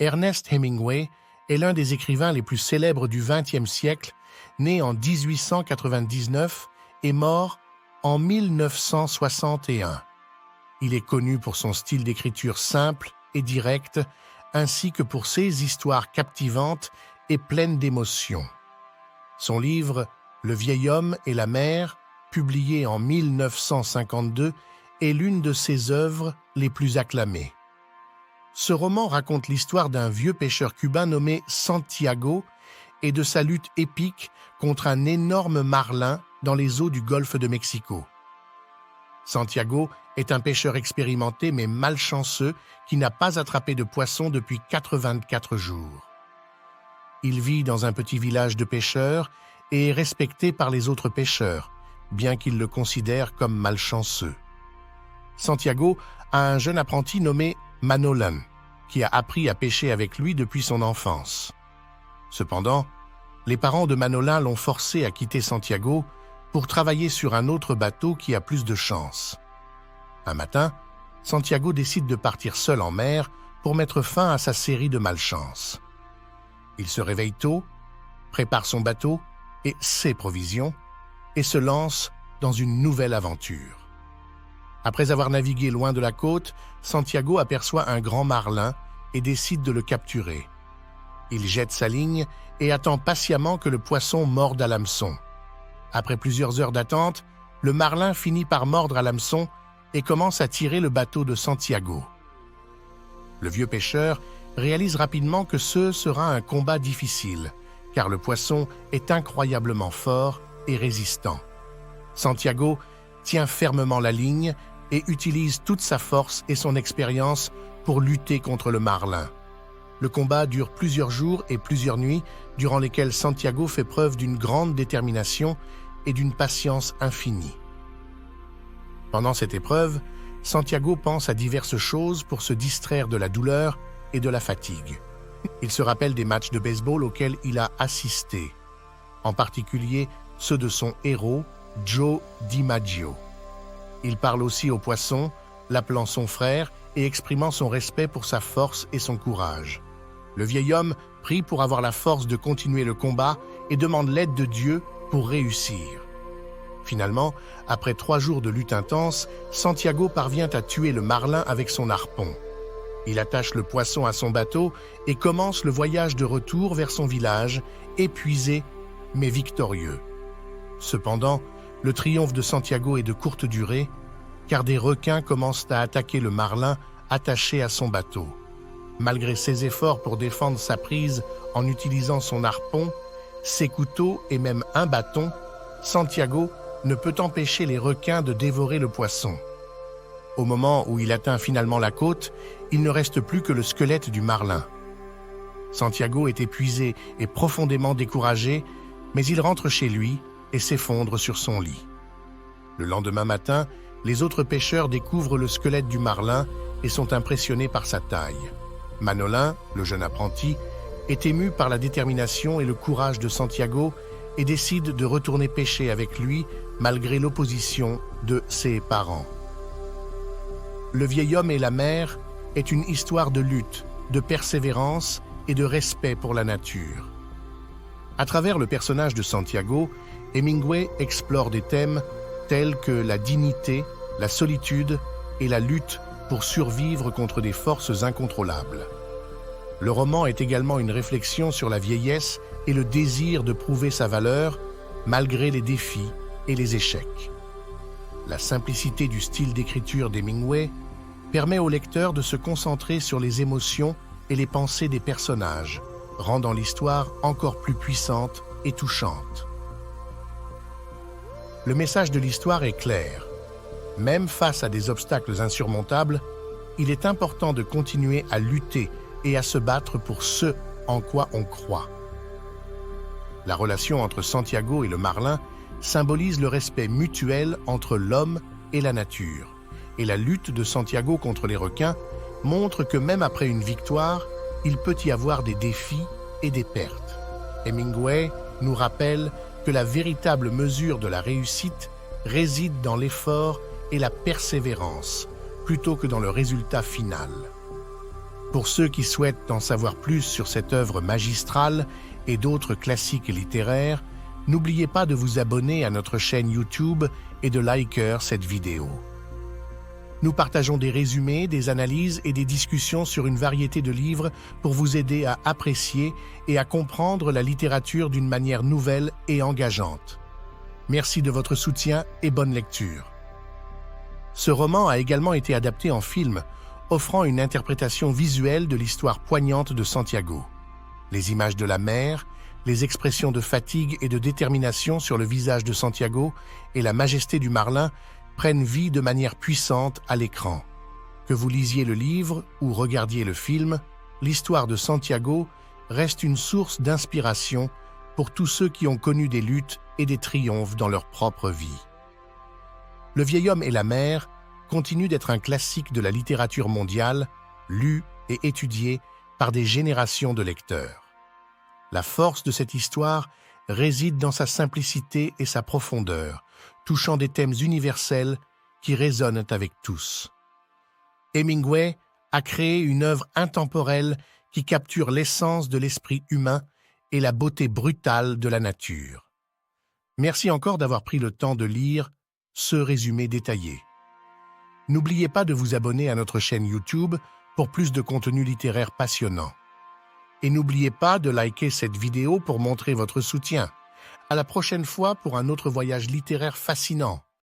Ernest Hemingway est l'un des écrivains les plus célèbres du XXe siècle, né en 1899 et mort en 1961. Il est connu pour son style d'écriture simple et direct, ainsi que pour ses histoires captivantes et pleines d'émotions. Son livre « Le vieil homme et la mer », publié en 1952, est l'une de ses œuvres les plus acclamées. Ce roman raconte l'histoire d'un vieux pêcheur cubain nommé Santiago et de sa lutte épique contre un énorme marlin dans les eaux du golfe de Mexico. Santiago est un pêcheur expérimenté mais malchanceux qui n'a pas attrapé de poisson depuis 84 jours. Il vit dans un petit village de pêcheurs et est respecté par les autres pêcheurs, bien qu'il le considère comme malchanceux. Santiago a un jeune apprenti nommé Manolán, qui a appris à pêcher avec lui depuis son enfance. Cependant, les parents de Manolán l'ont forcé à quitter Santiago pour travailler sur un autre bateau qui a plus de chance. Un matin, Santiago décide de partir seul en mer pour mettre fin à sa série de malchances. Il se réveille tôt, prépare son bateau et ses provisions et se lance dans une nouvelle aventure. Après avoir navigué loin de la côte, Santiago aperçoit un grand marlin et décide de le capturer. Il jette sa ligne et attend patiemment que le poisson morde à l'hameçon. Après plusieurs heures d'attente, le marlin finit par mordre à l'hameçon et commence à tirer le bateau de Santiago. Le vieux pêcheur réalise rapidement que ce sera un combat difficile, car le poisson est incroyablement fort et résistant. Santiago tient fermement la ligne et utilise toute sa force et son expérience pour lutter contre le marlin. Le combat dure plusieurs jours et plusieurs nuits, durant lesquels Santiago fait preuve d'une grande détermination et d'une patience infinie. Pendant cette épreuve, Santiago pense à diverses choses pour se distraire de la douleur et de la fatigue. Il se rappelle des matchs de baseball auxquels il a assisté, en particulier ceux de son héros, Joe DiMaggio. Il parle aussi au poisson, l'appelant son frère et exprimant son respect pour sa force et son courage. Le vieil homme prie pour avoir la force de continuer le combat et demande l'aide de Dieu pour réussir. Finalement, après 3 jours de lutte intense, Santiago parvient à tuer le marlin avec son harpon. Il attache le poisson à son bateau et commence le voyage de retour vers son village, épuisé mais victorieux. Cependant, le triomphe de Santiago est de courte durée, car des requins commencent à attaquer le marlin attaché à son bateau. Malgré ses efforts pour défendre sa prise en utilisant son harpon, ses couteaux et même un bâton, Santiago ne peut empêcher les requins de dévorer le poisson. Au moment où il atteint finalement la côte, il ne reste plus que le squelette du marlin. Santiago est épuisé et profondément découragé, mais il rentre chez lui et s'effondre sur son lit. Le lendemain matin, les autres pêcheurs découvrent le squelette du marlin et sont impressionnés par sa taille. Manolán, le jeune apprenti, est ému par la détermination et le courage de Santiago et décide de retourner pêcher avec lui malgré l'opposition de ses parents. Le vieil homme et la mer est une histoire de lutte, de persévérance et de respect pour la nature. À travers le personnage de Santiago, Hemingway explore des thèmes tels que la dignité, la solitude et la lutte pour survivre contre des forces incontrôlables. Le roman est également une réflexion sur la vieillesse et le désir de prouver sa valeur malgré les défis et les échecs. La simplicité du style d'écriture d'Hemingway permet au lecteur de se concentrer sur les émotions et les pensées des personnages, rendant l'histoire encore plus puissante et touchante. Le message de l'histoire est clair. Même face à des obstacles insurmontables, il est important de continuer à lutter et à se battre pour ce en quoi on croit. La relation entre Santiago et le marlin symbolise le respect mutuel entre l'homme et la nature, et la lutte de Santiago contre les requins montre que même après une victoire, il peut y avoir des défis et des pertes. Hemingway nous rappelle que la véritable mesure de la réussite réside dans l'effort et la persévérance, plutôt que dans le résultat final. Pour ceux qui souhaitent en savoir plus sur cette œuvre magistrale et d'autres classiques littéraires, n'oubliez pas de vous abonner à notre chaîne YouTube et de liker cette vidéo. Nous partageons des résumés, des analyses et des discussions sur une variété de livres pour vous aider à apprécier et à comprendre la littérature d'une manière nouvelle et engageante. Merci de votre soutien et bonne lecture. Ce roman a également été adapté en film, offrant une interprétation visuelle de l'histoire poignante de Santiago. Les images de la mer, les expressions de fatigue et de détermination sur le visage de Santiago et la majesté du Marlin prennent vie de manière puissante à l'écran. Que vous lisiez le livre ou regardiez le film, l'histoire de Santiago reste une source d'inspiration pour tous ceux qui ont connu des luttes et des triomphes dans leur propre vie. Le vieil homme et la mer continue d'être un classique de la littérature mondiale, lu et étudié par des générations de lecteurs. La force de cette histoire réside dans sa simplicité et sa profondeur, touchant des thèmes universels qui résonnent avec tous. Hemingway a créé une œuvre intemporelle qui capture l'essence de l'esprit humain et la beauté brutale de la nature. Merci encore d'avoir pris le temps de lire ce résumé détaillé. N'oubliez pas de vous abonner à notre chaîne YouTube pour plus de contenu littéraire passionnant. Et n'oubliez pas de liker cette vidéo pour montrer votre soutien. À la prochaine fois pour un autre voyage littéraire fascinant.